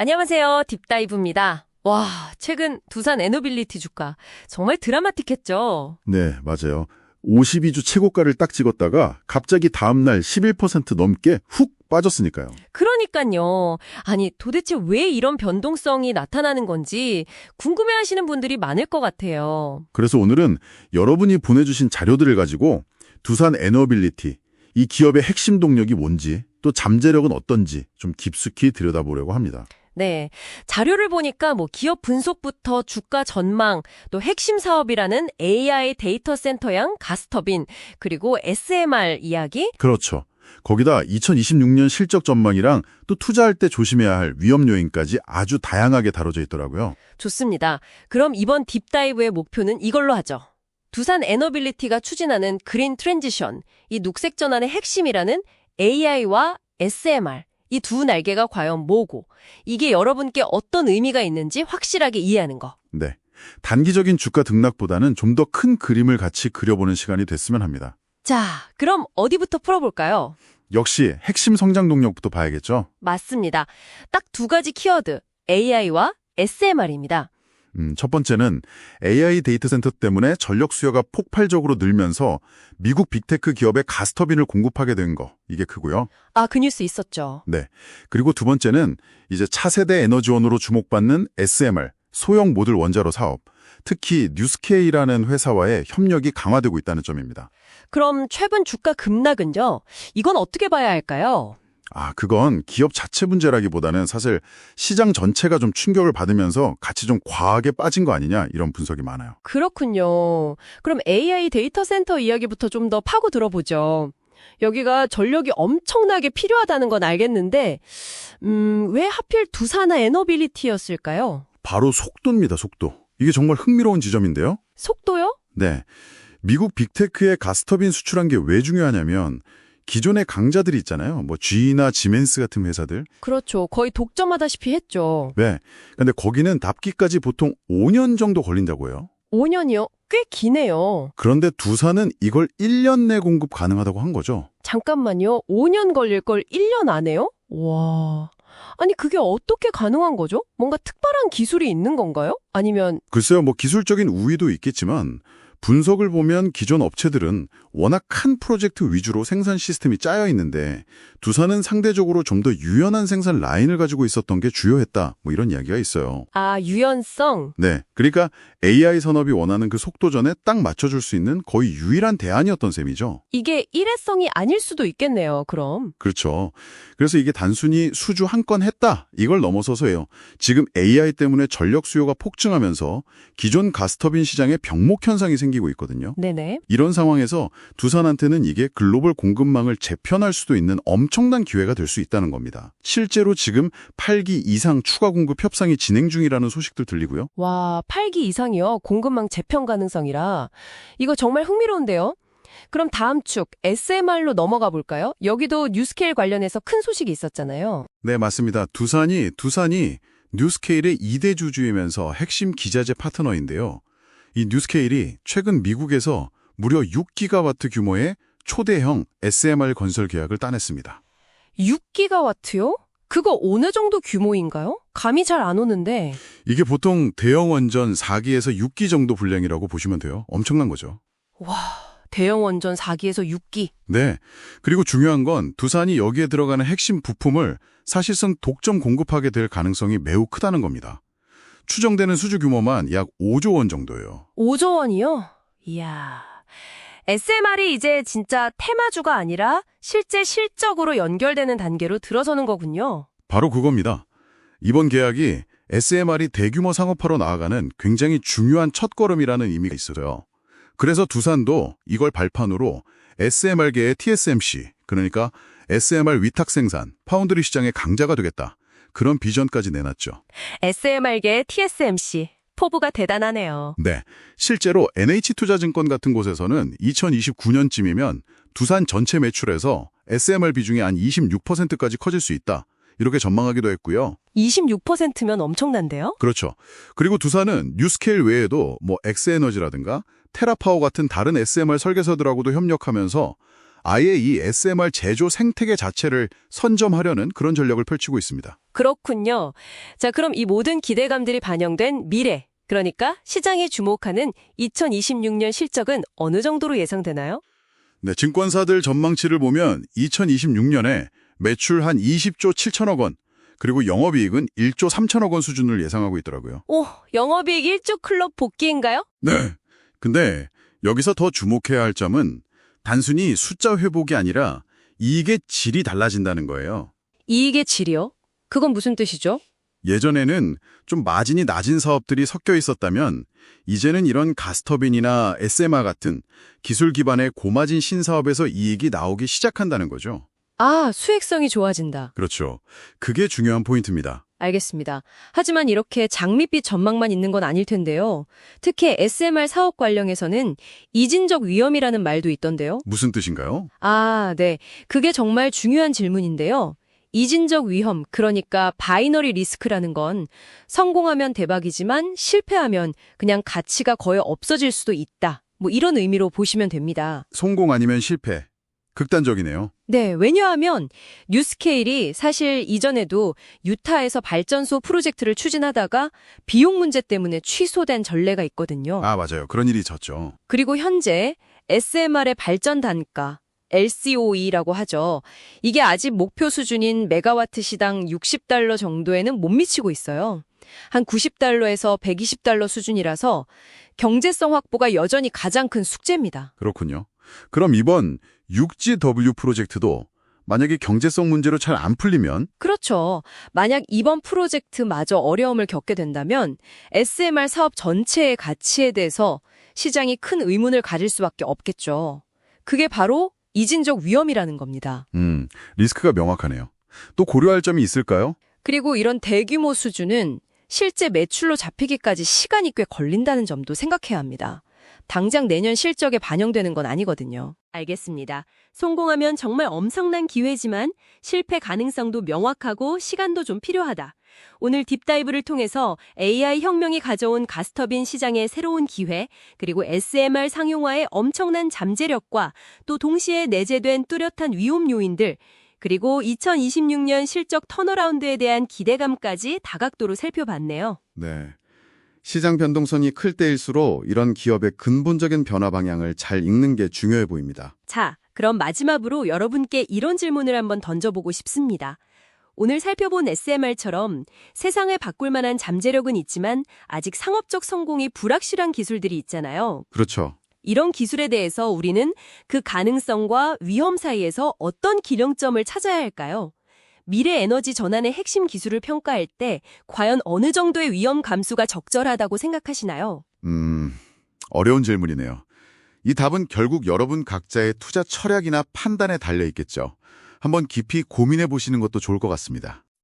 안녕하세요. 딥다이브입니다. 와, 최근 두산 에너빌리티 주가 정말 드라마틱했죠. 네, 맞아요. 52주 최고가를 딱 찍었다가 갑자기 다음날 11% 넘게 훅 빠졌으니까요. 그러니까요. 아니, 도대체 왜 이런 변동성이 나타나는 건지 궁금해하시는 분들이 많을 것 같아요. 그래서 오늘은 여러분이 보내주신 자료들을 가지고 두산 에너빌리티, 이 기업의 핵심 동력이 뭔지, 또 잠재력은 어떤지 좀 깊숙이 들여다보려고 합니다. 네, 자료를 보니까 기업 분석부터 주가 전망, 또 핵심 사업이라는 AI 데이터 센터양 가스터빈, 그리고 SMR 이야기? 그렇죠. 거기다 2026년 실적 전망이랑 또 투자할 때 조심해야 할 위험 요인까지 아주 다양하게 다뤄져 있더라고요. 좋습니다. 그럼 이번 딥다이브의 목표는 이걸로 하죠. 두산 에너빌리티가 추진하는 그린 트랜지션, 이 녹색 전환의 핵심이라는 AI와 SMR, 이 두 날개가 과연 뭐고, 이게 여러분께 어떤 의미가 있는지 확실하게 이해하는 거. 네. 단기적인 주가 등락보다는 좀 더 큰 그림을 같이 그려보는 시간이 됐으면 합니다. 자, 그럼 어디부터 풀어볼까요? 역시 핵심 성장 동력부터 봐야겠죠? 맞습니다. 딱 두 가지 키워드, AI와 SMR입니다. 첫 번째는 AI 데이터 센터 때문에 전력 수요가 폭발적으로 늘면서 미국 빅테크 기업의 가스터빈을 공급하게 된 거, 이게 크고요. 아, 그 뉴스 있었죠. 네. 그리고 두 번째는 이제 차세대 에너지원으로 주목받는 SMR, 소형 모듈 원자로 사업, 특히 뉴스케이라는 회사와의 협력이 강화되고 있다는 점입니다. 그럼 최근 주가 급락은요? 이건 어떻게 봐야 할까요? 그건 기업 자체 문제라기보다는 사실 시장 전체가 좀 충격을 받으면서 같이 좀 과하게 빠진 거 아니냐, 이런 분석이 많아요. 그렇군요. 그럼 AI 데이터 센터 이야기부터 좀 더 파고 들어보죠. 여기가 전력이 엄청나게 필요하다는 건 알겠는데, 왜 하필 두산화 에너빌리티였을까요? 바로 속도입니다, 속도. 이게 정말 흥미로운 지점인데요. 속도요? 네. 미국 빅테크의 가스터빈 수출한 게 왜 중요하냐면 기존의 강자들이 있잖아요. GE나 지멘스 같은 회사들. 그렇죠. 거의 독점하다시피 했죠. 네. 근데 거기는 답기까지 보통 5년 정도 걸린다고 해요. 5년이요? 꽤 기네요. 그런데 두산은 이걸 1년 내 공급 가능하다고 한 거죠. 잠깐만요. 5년 걸릴 걸 1년 안에요? 와. 아니, 그게 어떻게 가능한 거죠? 뭔가 특별한 기술이 있는 건가요? 아니면 글쎄요, 기술적인 우위도 있겠지만 분석을 보면 기존 업체들은 워낙 큰 프로젝트 위주로 생산 시스템이 짜여 있는데 두산은 상대적으로 좀 더 유연한 생산 라인을 가지고 있었던 게 주요했다. 이런 이야기가 있어요. 유연성? 네, 그러니까 AI 산업이 원하는 그 속도전에 딱 맞춰줄 수 있는 거의 유일한 대안이었던 셈이죠. 이게 일회성이 아닐 수도 있겠네요, 그럼. 그렇죠. 그래서 이게 단순히 수주 한 건 했다, 이걸 넘어서서요. 지금 AI 때문에 전력 수요가 폭증하면서 기존 가스터빈 시장에 병목 현상이 생기고 있거든요. 네네. 이런 상황에서 두산한테는 이게 글로벌 공급망을 재편할 수도 있는 엄청난 기회가 될 수 있다는 겁니다. 실제로 지금 8기 이상 추가 공급 협상이 진행 중이라는 소식도 들리고요. 와, 8기 이상이요? 공급망 재편 가능성이라. 이거 정말 흥미로운데요? 그럼 다음 축 SMR로 넘어가 볼까요? 여기도 뉴스케일 관련해서 큰 소식이 있었잖아요. 네, 맞습니다. 두산이 뉴스케일의 2대 주주이면서 핵심 기자재 파트너인데요. 이 뉴스케일이 최근 미국에서 무려 6기가와트 규모의 초대형 SMR 건설 계약을 따냈습니다. 6기가와트요? 그거 어느 정도 규모인가요? 감이 잘 안 오는데. 이게 보통 대형 원전 4기에서 6기 정도 분량이라고 보시면 돼요. 엄청난 거죠. 와, 대형 원전 4기에서 6기. 네. 그리고 중요한 건 두산이 여기에 들어가는 핵심 부품을 사실상 독점 공급하게 될 가능성이 매우 크다는 겁니다. 추정되는 수주 규모만 약 5조 원 정도예요. 5조 원이요? 이야. SMR이 이제 진짜 테마주가 아니라 실제 실적으로 연결되는 단계로 들어서는 거군요. 바로 그겁니다. 이번 계약이 SMR이 대규모 상업화로 나아가는 굉장히 중요한 첫걸음이라는 의미가 있어요. 그래서 두산도 이걸 발판으로 SMR계의 TSMC, 그러니까 SMR 위탁 생산, 파운드리 시장의 강자가 되겠다. 그런 비전까지 내놨죠. SMR계의 TSMC. 포부가 대단하네요. 네, 실제로 NH투자증권 같은 곳에서는 2029년쯤이면 두산 전체 매출에서 SMR 비중이 한 26%까지 커질 수 있다. 이렇게 전망하기도 했고요. 26%면 엄청난데요? 그렇죠. 그리고 두산은 뉴스케일 외에도 엑스에너지라든가 테라파워 같은 다른 SMR 설계사들하고도 협력하면서 아예 이 SMR 제조 생태계 자체를 선점하려는 그런 전략을 펼치고 있습니다. 그렇군요. 자, 그럼 이 모든 기대감들이 반영된 미래, 그러니까 시장이 주목하는 2026년 실적은 어느 정도로 예상되나요? 네, 증권사들 전망치를 보면 2026년에 매출 한 20조 7천억 원, 그리고 영업이익은 1조 3천억 원 수준을 예상하고 있더라고요. 오, 영업이익 1조 클럽 복귀인가요? 네. 근데 여기서 더 주목해야 할 점은 단순히 숫자 회복이 아니라 이익의 질이 달라진다는 거예요. 이익의 질이요? 그건 무슨 뜻이죠? 예전에는 좀 마진이 낮은 사업들이 섞여 있었다면 이제는 이런 가스터빈이나 SMR 같은 기술 기반의 고마진 신사업에서 이익이 나오기 시작한다는 거죠. 아, 수익성이 좋아진다. 그렇죠. 그게 중요한 포인트입니다. 알겠습니다. 하지만 이렇게 장밋빛 전망만 있는 건 아닐 텐데요. 특히 SMR 사업 관련해서는 이진적 위험이라는 말도 있던데요. 무슨 뜻인가요? 아, 네. 그게 정말 중요한 질문인데요. 이진적 위험, 그러니까 바이너리 리스크라는 건 성공하면 대박이지만 실패하면 그냥 가치가 거의 없어질 수도 있다. 뭐 이런 의미로 보시면 됩니다. 성공 아니면 실패. 극단적이네요. 네, 왜냐하면 뉴스케일이 사실 이전에도 유타에서 발전소 프로젝트를 추진하다가 비용 문제 때문에 취소된 전례가 있거든요. 아, 맞아요. 그런 일이 있었죠. 그리고 현재 SMR의 발전 단가, LCOE라고 하죠. 이게 아직 목표 수준인 메가와트 시당 60달러 정도에는 못 미치고 있어요. 한 90달러에서 120달러 수준이라서 경제성 확보가 여전히 가장 큰 숙제입니다. 그렇군요. 그럼 이번 6GW 프로젝트도 만약에 경제성 문제로 잘 안 풀리면 그렇죠. 만약 이번 프로젝트마저 어려움을 겪게 된다면 SMR 사업 전체의 가치에 대해서 시장이 큰 의문을 가질 수밖에 없겠죠. 그게 바로 이진적 위험이라는 겁니다. 리스크가 명확하네요. 또 고려할 점이 있을까요? 그리고 이런 대규모 수준은 실제 매출로 잡히기까지 시간이 꽤 걸린다는 점도 생각해야 합니다. 당장 내년 실적에 반영되는 건 아니거든요. 알겠습니다. 성공하면 정말 엄청난 기회지만 실패 가능성도 명확하고 시간도 좀 필요하다. 오늘 딥다이브를 통해서 AI 혁명이 가져온 가스터빈 시장의 새로운 기회, 그리고 SMR 상용화의 엄청난 잠재력과 또 동시에 내재된 뚜렷한 위험 요인들, 그리고 2026년 실적 턴어라운드에 대한 기대감까지 다각도로 살펴봤네요. 네. 시장 변동성이 클 때일수록 이런 기업의 근본적인 변화 방향을 잘 읽는 게 중요해 보입니다. 자, 그럼 마지막으로 여러분께 이런 질문을 한번 던져보고 싶습니다. 오늘 살펴본 SMR처럼 세상을 바꿀 만한 잠재력은 있지만 아직 상업적 성공이 불확실한 기술들이 있잖아요. 그렇죠. 이런 기술에 대해서 우리는 그 가능성과 위험 사이에서 어떤 균형점을 찾아야 할까요? 미래 에너지 전환의 핵심 기술을 평가할 때 과연 어느 정도의 위험 감수가 적절하다고 생각하시나요? 어려운 질문이네요. 이 답은 결국 여러분 각자의 투자 철학이나 판단에 달려 있겠죠. 한번 깊이 고민해 보시는 것도 좋을 것 같습니다.